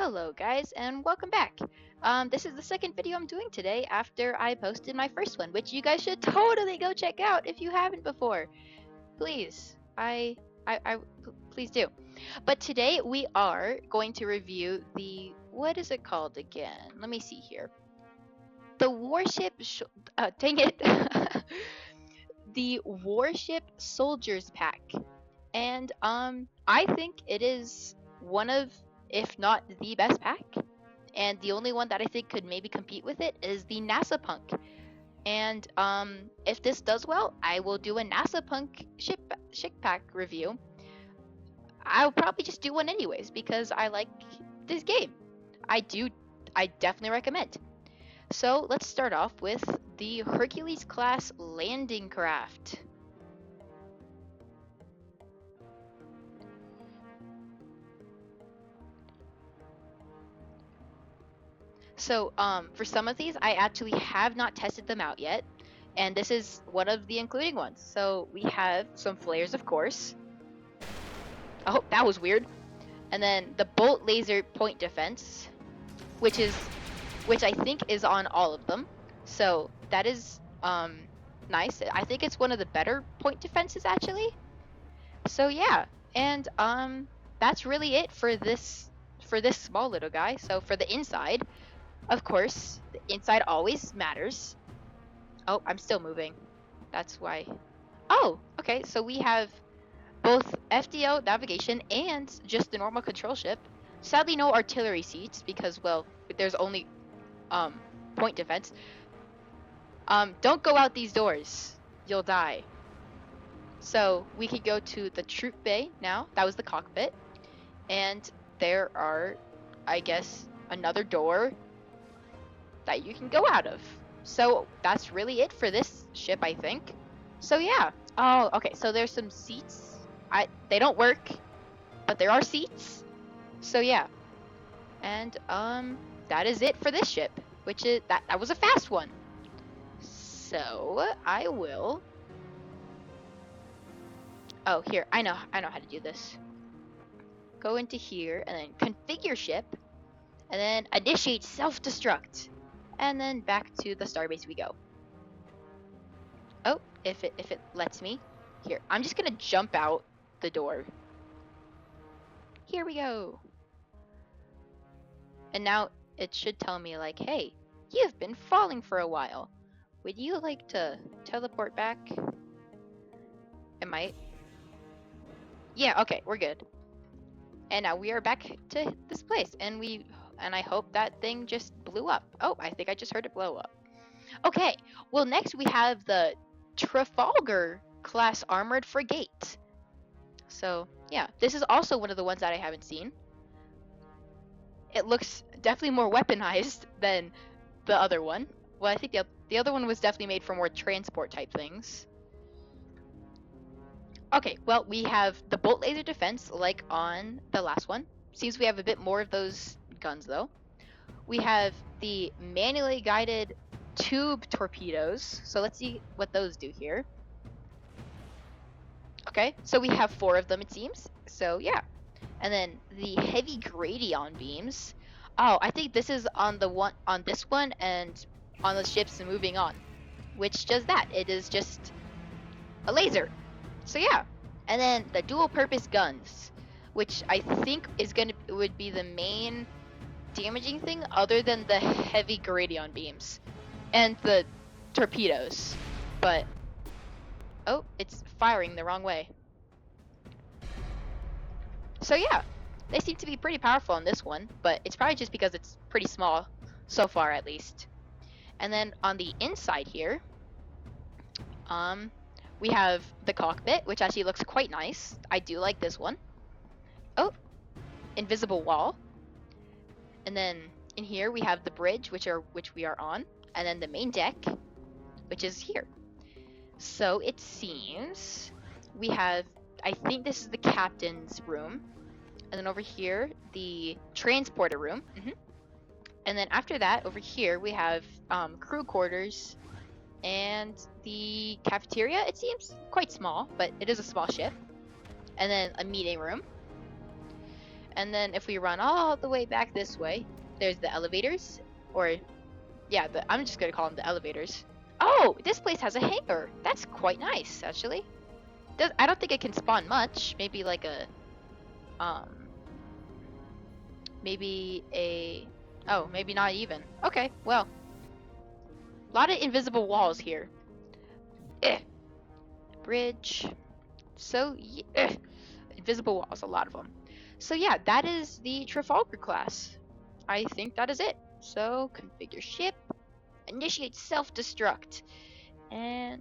Hello guys and welcome back. This is the second video I'm doing today after I posted my first one, which you guys should totally go check out if you haven't before. Please, please do. But today we are going to review what is it called again? Let me see here. The warship, dang it. The warship soldiers pack. And I think it is one of, if not the best pack. And the only one that I think could maybe compete with it is the NASA Punk. And if this does well, I will do a NASA Punk ship pack review. I'll probably just do one anyways because I like this game. I definitely recommend. So let's start off with the Hercules class landing craft. So for some of these, I actually have not tested them out yet, and this is one of the including ones. So we have some flares, of course. Oh, that was weird. And then the bolt laser point defense, which I think is on all of them. So that is nice. I think it's one of the better point defenses actually. So yeah, and that's really it for this small little guy. So for the inside, of course, the inside always matters. Oh, I'm still moving. That's why. Oh, okay. So we have both FDO navigation and just the normal control ship. Sadly, no artillery seats because, well, there's only point defense. Don't go out these doors. You'll die. So we can go to the troop bay now. That was the cockpit. And there are, I guess, another door that you can go out of. So that's really it for this ship, I think. So yeah. Oh, okay. So there's some seats. They don't work, but there are seats. So yeah. And that is it for this ship, which is that was a fast one. So I will. Oh, here. I know how to do this. Go into here and then configure ship, and then initiate self-destruct. And then back to the starbase we go. Oh, if it lets me. Here, I'm just gonna jump out the door. Here we go. And now it should tell me like, hey, you've been falling for a while. Would you like to teleport back? It might. Yeah, okay, we're good. And now we are back to this place, and I hope that thing just blew up. Oh, I think I just heard it blow up. Okay, well next we have the Trafalgar class armored frigate. So yeah, this is also one of the ones that I haven't seen. It looks definitely more weaponized than the other one. Well, I think the other one was definitely made for more transport type things. Okay, well, we have the bolt laser defense like on the last one. Seems we have a bit more of those guns though. We have the manually guided tube torpedoes. So let's see what those do here. Okay, so we have 4 of them it seems. So yeah. And then the heavy gradient beams. Oh, I think this is on this one and on the ships moving on. Which does that. It is just a laser. So yeah. And then the dual purpose guns, which I think would be the main damaging thing other than the heavy gradient beams and the torpedoes. But oh, it's firing the wrong way. So yeah, they seem to be pretty powerful on this one, but it's probably just because it's pretty small so far at least. And then on the inside here, we have the cockpit, which actually looks quite nice. I do like this one. Oh, invisible wall. And then in here we have the bridge, which we are on, and then the main deck, which is here. So it seems we have, I think this is the captain's room, and then over here the transporter room. And then after that, over here we have crew quarters and the cafeteria. It seems quite small, but it is a small ship. And then a meeting room. And then if we run all the way back this way, there's the elevators, or yeah, I'm just gonna call them the elevators. Oh, this place has a hangar. That's quite nice, actually. I don't think it can spawn much. Maybe like a, maybe a, oh, maybe not even. Okay, well, a lot of invisible walls here. Bridge. So, invisible walls, a lot of them. So yeah, that is the Trafalgar class. I think that is it. So, configure ship, initiate self-destruct, and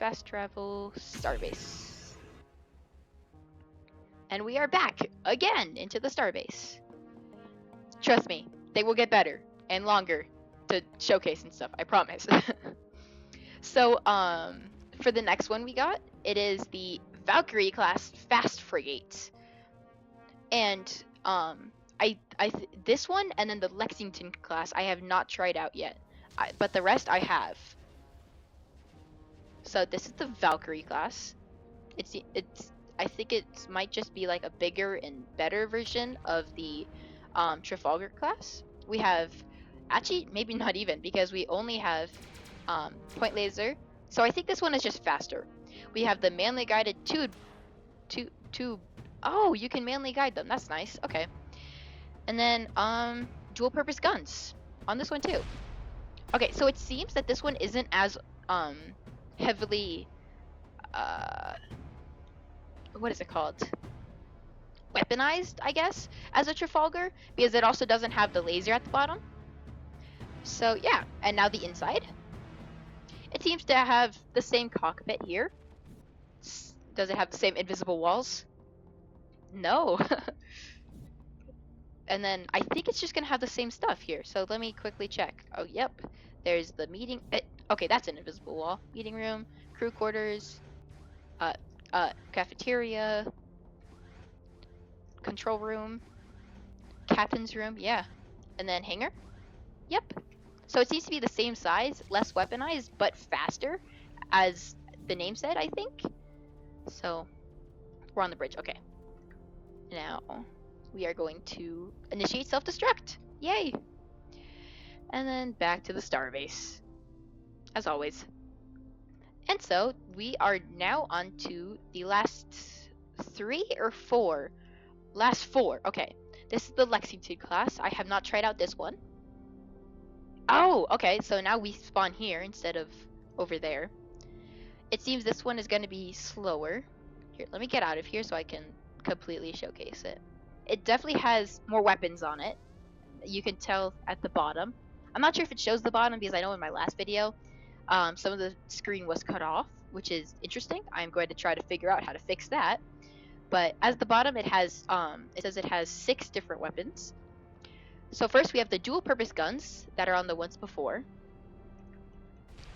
fast travel starbase. And we are back again into the starbase. Trust me, they will get better and longer to showcase and stuff, I promise. So, for the next one we got, it is the Valkyrie class fast frigate. And this one and then the Lexington class I have not tried out yet, but the rest I have. So this is the Valkyrie class. It's I think it might just be like a bigger and better version of the Trafalgar class. We have actually maybe not even, because we only have point laser. So I think this one is just faster. We have the manly guided tube. Oh, you can manly guide them. That's nice. Okay. And then dual purpose guns on this one too. Okay, so it seems that this one isn't as heavily what is it called? Weaponized, I guess, as a Trafalgar, because it also doesn't have the laser at the bottom. So yeah, and now the inside. It seems to have the same cockpit here. Does it have the same invisible walls? No. And then I think it's just gonna have the same stuff here. So let me quickly check. Oh, yep. There's the meeting. Okay, that's an invisible wall. Meeting room, crew quarters, cafeteria, control room, captain's room. Yeah, and then hangar. Yep. So it seems to be the same size, less weaponized, but faster, as the name said, I think. So we're on the bridge. Okay. Now we are going to initiate self-destruct. Yay! And then back to the starbase, as always. And so we are now on to the last 3 or 4. Last 4. Okay. This is the Lexington class. I have not tried out this one. Oh, okay. So now we spawn here instead of over there. It seems this one is going to be slower. Here, let me get out of here so I can completely showcase it. It definitely has more weapons on it. You can tell at the bottom. I'm not sure if it shows the bottom because I know in my last video some of the screen was cut off, which is interesting. I'm going to try to figure out how to fix that. But as the bottom, it has it says it has 6 different weapons. So first we have the dual purpose guns that are on the ones before.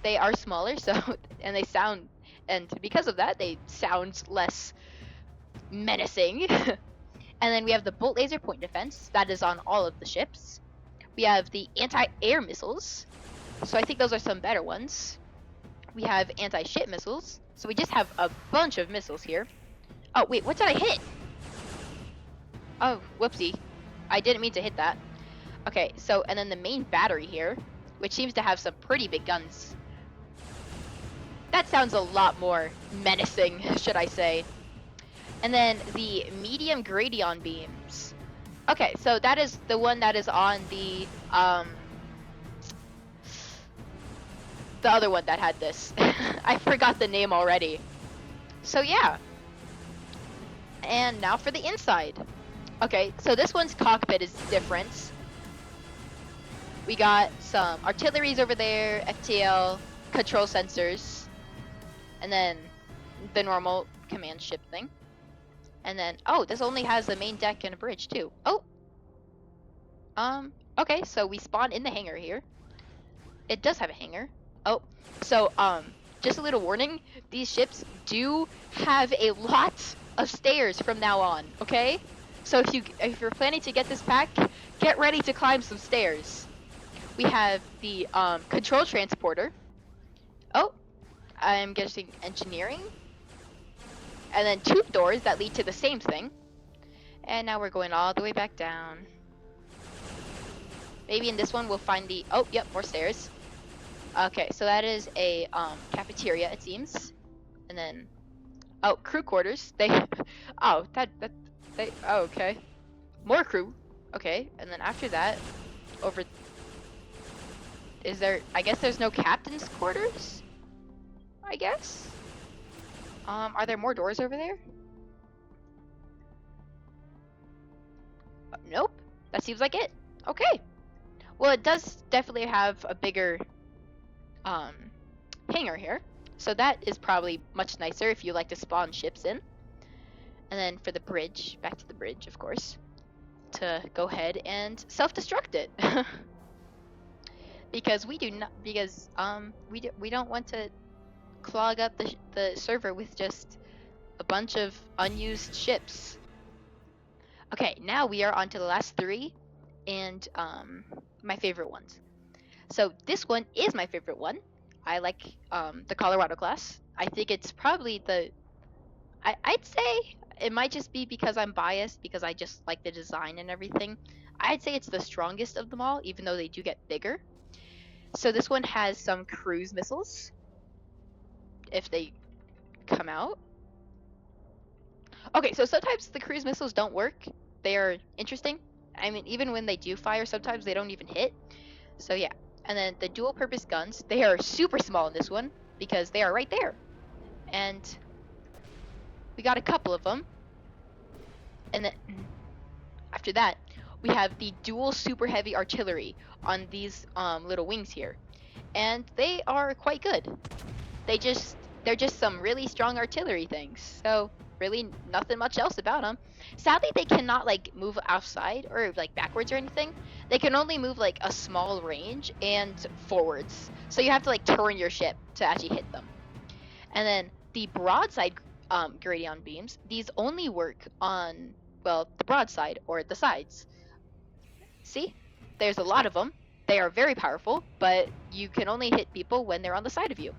They are smaller, so and they sound, and because of that they sound less menacing. And then we have the bolt laser point defense that is on all of the ships. We have the anti-air missiles, so I think those are some better ones. We have anti-ship missiles, so we just have a bunch of missiles here. Oh wait, what did I hit? Oh, whoopsie. I didn't mean to hit that. Okay, so, and then the main battery here, which seems to have some pretty big guns. That sounds a lot more menacing, should I say. And then the medium Gradion beams. Okay, so that is the one that is on the other one that had this. I forgot the name already. So yeah. And now for the inside. Okay, so this one's cockpit is different. We got some artilleries over there, FTL, control sensors, and then the normal command ship thing. And then, oh, this only has a main deck and a bridge too. Oh! Okay, so we spawn in the hangar here. It does have a hangar. Oh, so, just a little warning. These ships do have a lot of stairs from now on, okay? So if you're planning to get this pack, get ready to climb some stairs. We have the control transporter. Oh, I'm guessing engineering. And then tube doors that lead to the same thing. And now we're going all the way back down. Maybe in this one we'll find the... Oh, yep, more stairs. Okay, so that is a cafeteria, it seems. And then... Oh, crew quarters. They... Oh, they... Oh, okay. More crew. Okay, and then after that, over... Is there... I guess there's no captain's quarters? I guess? Are there more doors over there? Nope. That seems like it. Okay. Well, it does definitely have a bigger hangar here. So that is probably much nicer if you like to spawn ships in. And then for the bridge, back to the bridge, of course, to go ahead and self-destruct it. Because we do not, because we don't want to clog up the server with just a bunch of unused ships. Okay, now we are on to the last three, and my favorite ones. So this one is my favorite one. I like the Colorado class. I think it's probably the... I'd say it might just be because I'm biased, because I just like the design and everything. I'd say it's the strongest of them all, even though they do get bigger. So this one has some cruise missiles, if they come out. Okay, so sometimes the cruise missiles don't work. They are interesting. I mean, even when they do fire, sometimes they don't even hit. So yeah. And then the dual purpose guns, they are super small in this one because they are right there. And we got a couple of them. And then after that, we have the dual super heavy artillery on these little wings here. And they are quite good. They're just some really strong artillery things. So really nothing much else about them. Sadly, they cannot like move outside or like backwards or anything. They can only move like a small range and forwards. So you have to like turn your ship to actually hit them. And then the broadside Gradion beams, these only work on, well, the broadside or the sides. See? There's a lot of them. They are very powerful, but you can only hit people when they're on the side of you.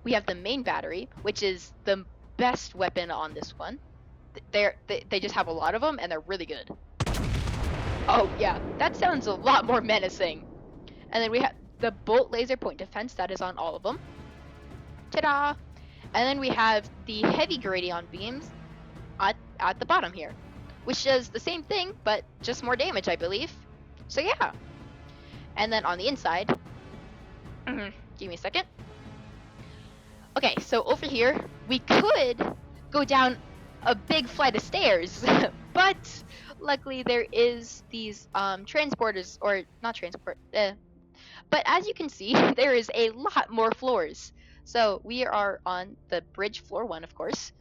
We have the main battery, which is the best weapon on this one. They just have a lot of them, and they're really good. Oh, yeah, that sounds a lot more menacing. And then we have the bolt laser point defense that is on all of them. Ta-da! And then we have the heavy Gradion beams at the bottom here, which does the same thing, but just more damage, I believe. So yeah. And then on the inside, give me a second. Okay, so over here, we could go down a big flight of stairs, but luckily there is these transporters, or not transport, but as you can see, there is a lot more floors. So we are on the bridge floor 1, of course,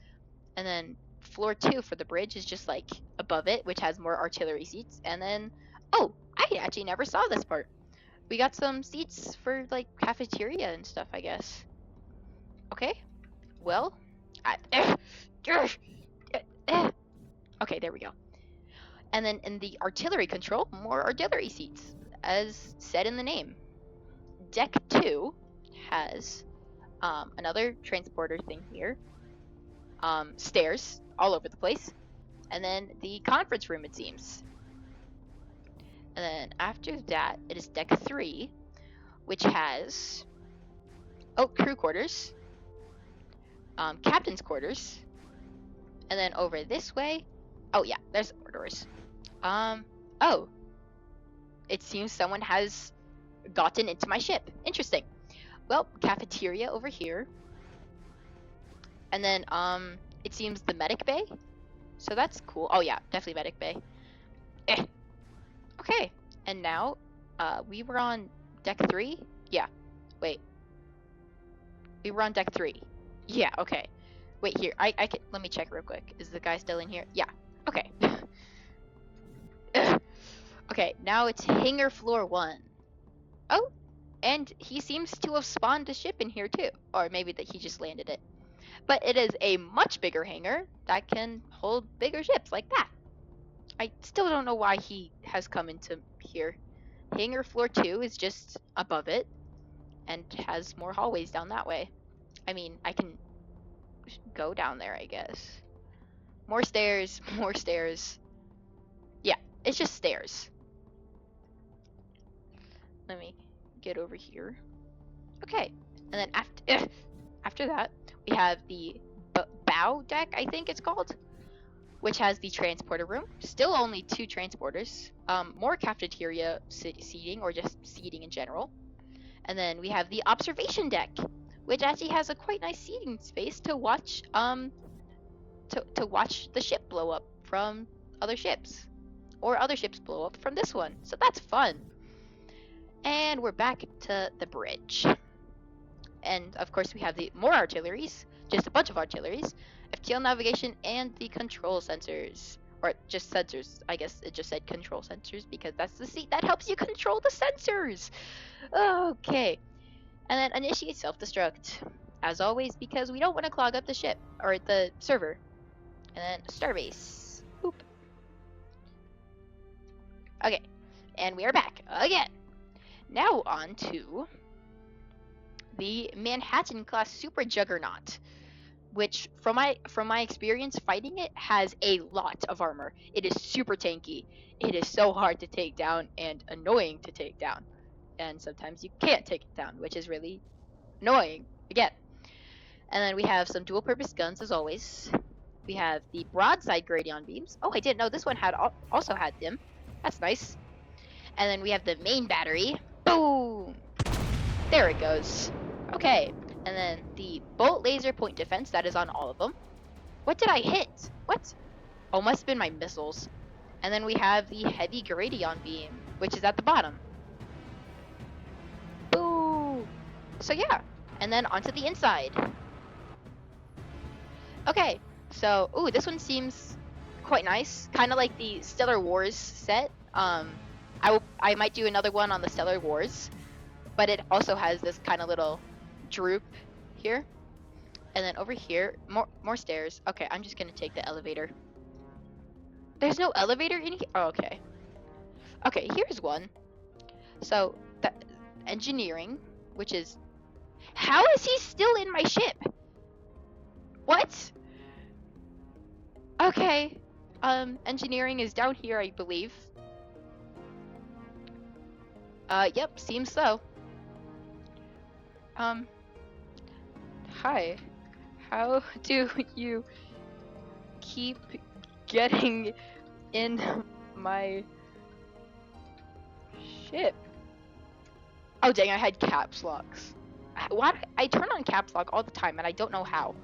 and then floor 2 for the bridge is just like above it, which has more artillery seats, and then, oh, I actually never saw this part. We got some seats for like cafeteria and stuff, I guess. Okay, well, okay, there we go. And then in the artillery control, more artillery seats, as said in the name. Deck 2 has another transporter thing here, stairs all over the place, and then the conference room, it seems. And then after that, it is Deck 3, which has, oh, crew quarters, captain's quarters, and then over this way, oh yeah, there's more doors. Oh, it seems someone has gotten into my ship. Interesting. Well, cafeteria over here, and then it seems the medic bay, so that's cool. Oh yeah, definitely medic bay. Okay, and now we were on deck 3. Yeah, wait, we were on deck 3. Yeah, okay. Wait, here, I can, let me check real quick. Is the guy still in here? Yeah, okay. Okay, now it's hangar floor 1. Oh, and he seems to have spawned a ship in here too. Or maybe that he just landed it. But it is a much bigger hangar that can hold bigger ships like that. I still don't know why he has come into here. Hangar floor 2 is just above it and has more hallways down that way. I mean, I can go down there, I guess. More stairs, more stairs. It's just stairs. Let me get over here. Okay, and then after that, we have the bow deck, I think it's called, which has the transporter room. Still only 2 transporters. More cafeteria seating, or just seating in general. And then we have the observation deck, which actually has a quite nice seating space to watch to watch the ship blow up from other ships, or other ships blow up from this one. So that's fun. And we're back to the bridge. And of course we have the more artilleries, just a bunch of artilleries, FTL navigation, and the control sensors. Or just sensors. I guess it just said control sensors because that's the seat that helps you control the sensors. Okay. And then initiate self-destruct. As always, because we don't want to clog up the ship, or the server. And then starbase. Boop. Okay. And we are back again. Now on to the Manhattan class super juggernaut, which from my experience fighting it has a lot of armor. It is super tanky. It is so hard to take down and annoying to take down. And sometimes you can't take it down, which is really annoying again. And then we have some dual purpose guns as always. We have the broadside gradient beams. Oh, I didn't know this one had also had them. That's nice. And then we have the main battery. Boom! There it goes. Okay. And then the bolt laser point defense, that is on all of them. What did I hit? What? Oh, must have been my missiles. And then we have the heavy gradient beam, which is at the bottom. Boo! So yeah. And then onto the inside. Okay. So, ooh, this one seems quite nice. Kind of like the Stellar Wars set. I might do another one on the Stellar Wars, but it also has this kind of little droop here. And then over here, more stairs. Okay, I'm just gonna take the elevator. There's no elevator in here? Oh, okay. Okay, here's one. So, the engineering, which is... How is he still in my ship? What? Okay. Engineering is down here, I believe. Yep, seems so. Hi. How do you keep getting in my ship? Oh dang, I had caps locks. Why? I turn on caps lock all the time and I don't know how.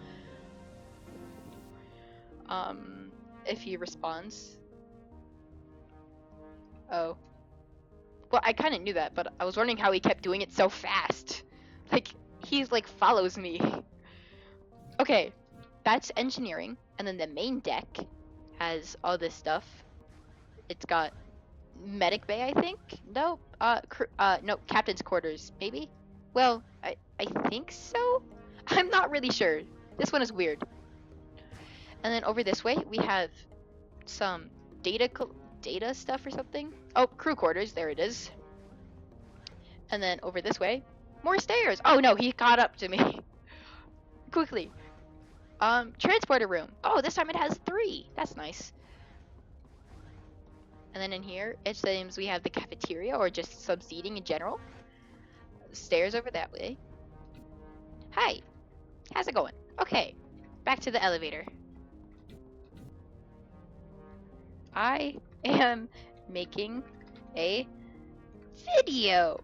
If he responds. Oh. Well, I kind of knew that, but I was wondering how he kept doing it so fast. Like, he's like follows me. Okay, that's engineering. And then the main deck has all this stuff. It's got medic bay, I think? No, no, captain's quarters, maybe? Well, I think so? I'm not really sure. This one is weird. And then over this way, we have some data stuff or something. Oh, crew quarters, there it is. And then over this way, more stairs. Oh no, he caught up to me. Quickly. Transporter room. Oh, this time it has 3. That's nice. And then in here, it seems we have the cafeteria, or just some seating in general. Stairs over that way. Hi. How's it going? Okay. Back to the elevator. I am making a video.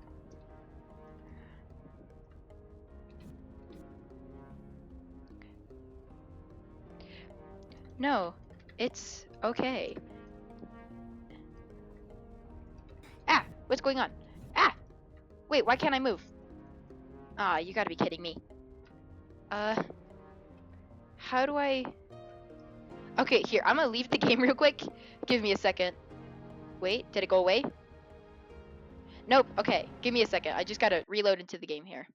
No, it's okay. Ah, what's going on? Ah! Wait, why can't I move? Ah, you gotta be kidding me. How do I... Okay, here, I'm gonna leave the game real quick. Give me a second. Wait, did it go away? Nope, okay, give me a second. I just gotta reload into the game here.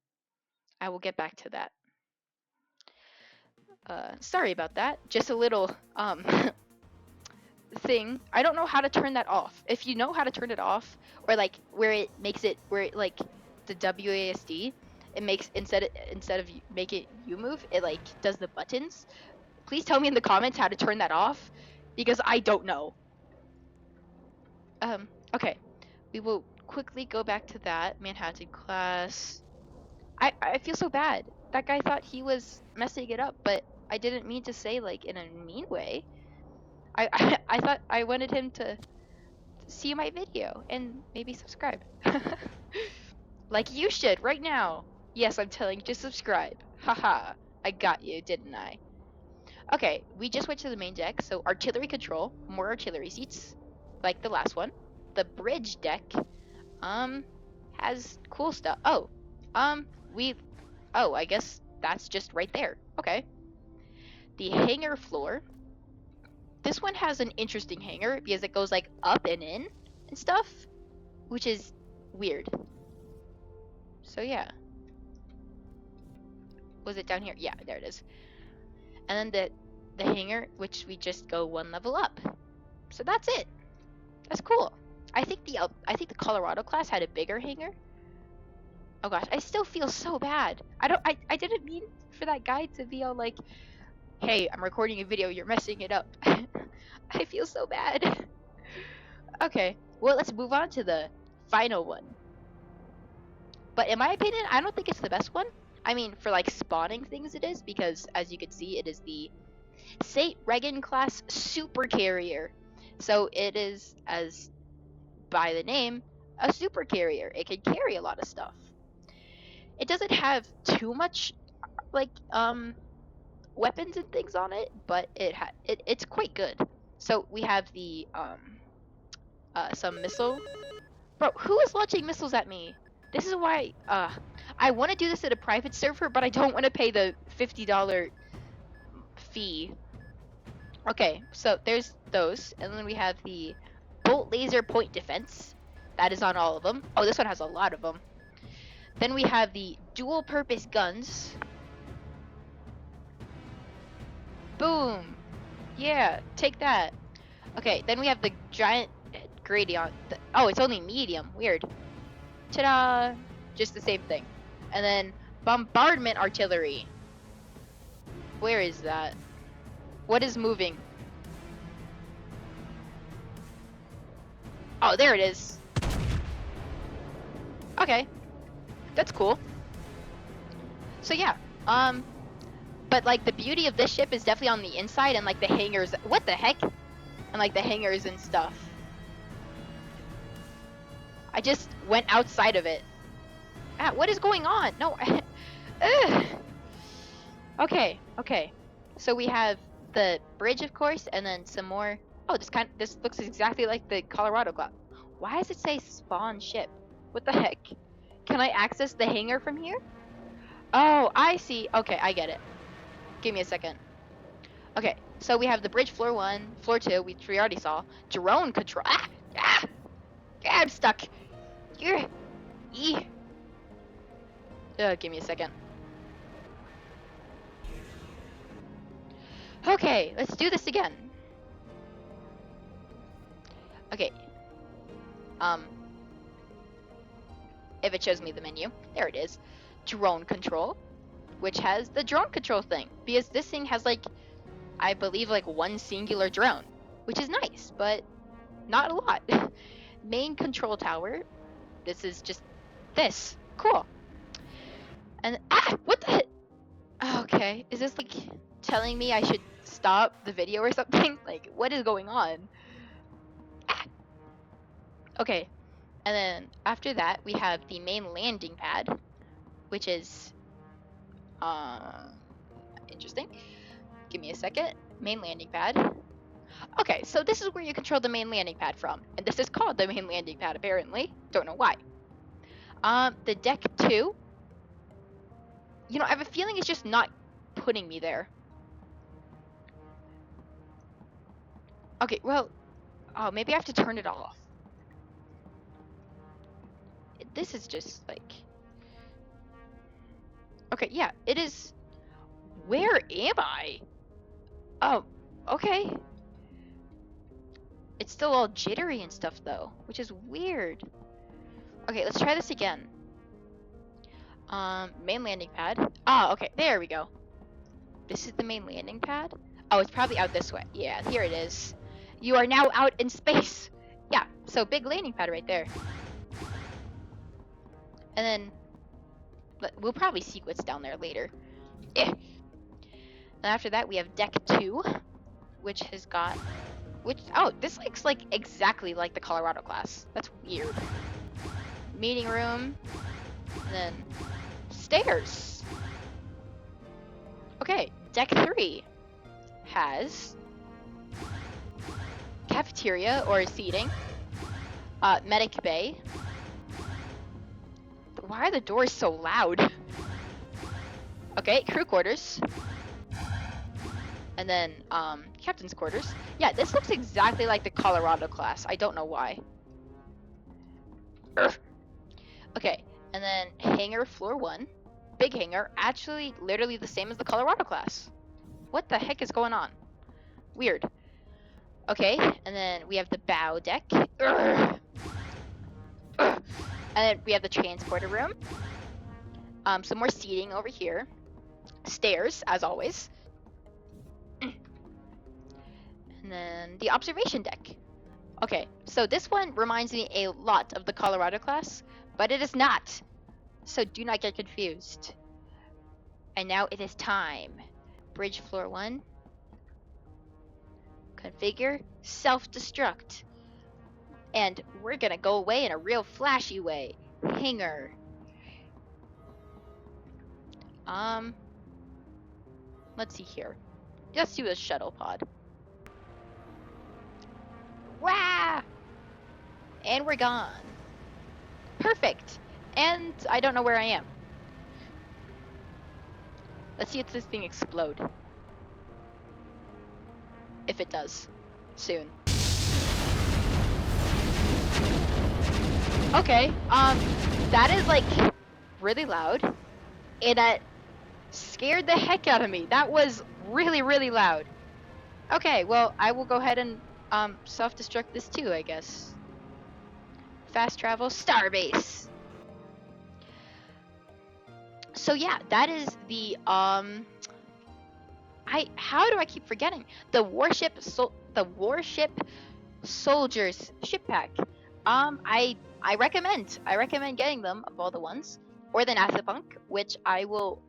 I will get back to that. Sorry about that. Just a little, thing. I don't know how to turn that off. If you know how to turn it off, or like where it makes it, where it like the WASD, it makes instead of make it you move, it like does the buttons. Please tell me in the comments how to turn that off, because I don't know. Okay. We will quickly go back to that Manhattan class. I feel so bad. That guy thought he was messing it up, but I didn't mean to say like in a mean way. I thought I wanted him to see my video and maybe subscribe. Like you should right now. Yes, I'm telling you to subscribe. Haha. I got you, didn't I? Okay, we just went to the main deck. So artillery control, more artillery seats, like the last one. The bridge deck, um, has cool stuff. Oh, um, we, oh, I guess that's just right there. Okay. The hangar floor. This one has an interesting hangar because it goes like up and in and stuff, which is weird. So yeah. Was it down here? Yeah, there it is. And then the hangar, which we just go one level up. So that's it. That's cool. I think the Colorado class had a bigger hangar. Oh gosh, I still feel so bad. I didn't mean for that guy to be all like, "Hey, I'm recording a video, you're messing it up." I feel so bad. Okay, well, let's move on to the final one. But in my opinion, I don't think it's the best one. I mean, for like spawning things it is, because as you can see, it is the St. Regan class super carrier. So it is, as by the name, a super carrier. It can carry a lot of stuff. It doesn't have too much like weapons and things on it, but it's quite good. So we have the some missile. Bro, who is launching missiles at me? This is why I want to do this at a private server, but I don't want to pay the $50 fee. Okay, so there's those, and then we have the bolt laser point defense. That is on all of them. Oh, this one has a lot of them. Then we have the dual purpose guns. Boom. Yeah, take that. Okay, then we have the giant gradient. Oh, it's only medium. Weird. Ta-da! Just the same thing. And then bombardment artillery. Where is that? What is moving? Oh, there it is. Okay. That's cool. So yeah, but like the beauty of this ship is definitely on the inside and like the hangars. What the heck? And like the hangars and stuff. I just went outside of it. Ah, what is going on? No. Okay, okay. So we have the bridge, of course, and then some more. Oh, this looks exactly like the Colorado class. Why does it say spawn ship? What the heck? Can I access the hangar from here? Oh, I see. Okay, I get it. Give me a second. Okay, so we have the bridge floor 1, floor 2, which we already saw. Drone control. Ah! Ah! I'm stuck. You're... give me a second. Okay, let's do this again. Okay. If it shows me the menu. There it is. Drone control, which has the drone control thing. Because this thing has like, I believe like one singular drone, which is nice, but not a lot. Main control tower. This is just this. Cool. And what the? Okay, is this like telling me I should stop the video or something? Like, what is going on? Okay, and then after that we have the main landing pad, which is interesting. Give me a second. Main landing pad. Okay, so this is where you control the main landing pad from, and this is called the main landing pad apparently. Don't know why. The deck 2. You know, I have a feeling it's just not putting me there. Okay, well, oh, maybe I have to turn it off. This is just like... Okay, yeah, it is... Where am I? Oh, okay. It's still all jittery and stuff though, which is weird. Okay, let's try this again. Main landing pad. Ah, okay, there we go. This is the main landing pad? Oh, it's probably out this way. Yeah, here it is. You are now out in space. Yeah, so big landing pad right there. And then we'll probably see what's down there later. And after that, we have deck 2, which has got oh, this looks like exactly like the Colorado class. That's weird. Meeting room, and then stairs. Okay, deck 3 has cafeteria or seating, medic bay. Why are the doors so loud? Okay, crew quarters. And then, captain's quarters. Yeah, this looks exactly like the Colorado class. I don't know why. Urgh. Okay, and then hangar floor 1. Big hangar, actually literally the same as the Colorado class. What the heck is going on? Weird. Okay, and then we have the bow deck. Urgh. Urgh. And then we have the transporter room. Some more seating over here. Stairs, as always. And then the observation deck. Okay, so this one reminds me a lot of the Colorado class, but it is not. So do not get confused. And now it is time. Bridge floor 1. Configure, self-destruct. And we're gonna go away in a real flashy way. Hangar. Let's see here. Let's do a shuttle pod. Wow! And we're gone. Perfect. And I don't know where I am. Let's see if this thing explode. If it does. Soon. Okay, that is like really loud. And that scared the heck out of me. That was really, really loud. Okay, well, I will go ahead and self-destruct this too, I guess. Fast travel, starbase. So yeah, that is the how do I keep forgetting? The warship soldiers ship pack. I recommend getting them of all the ones, or the NASA Punk, which I will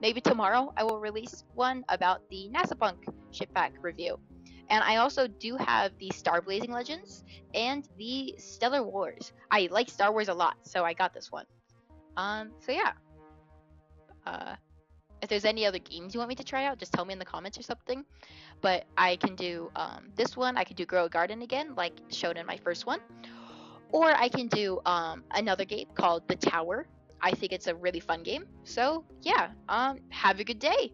maybe tomorrow I will release one about the NASA Punk ship pack review. And I also do have the Star Blazing Legends and the Stellar Wars. I like Star Wars a lot, so I got this one. So yeah. If there's any other games you want me to try out, just tell me in the comments or something. But I can do this one. I can do Grow a Garden again, like shown in my first one. Or I can do another game called The Tower. I think it's a really fun game. So yeah, have a good day.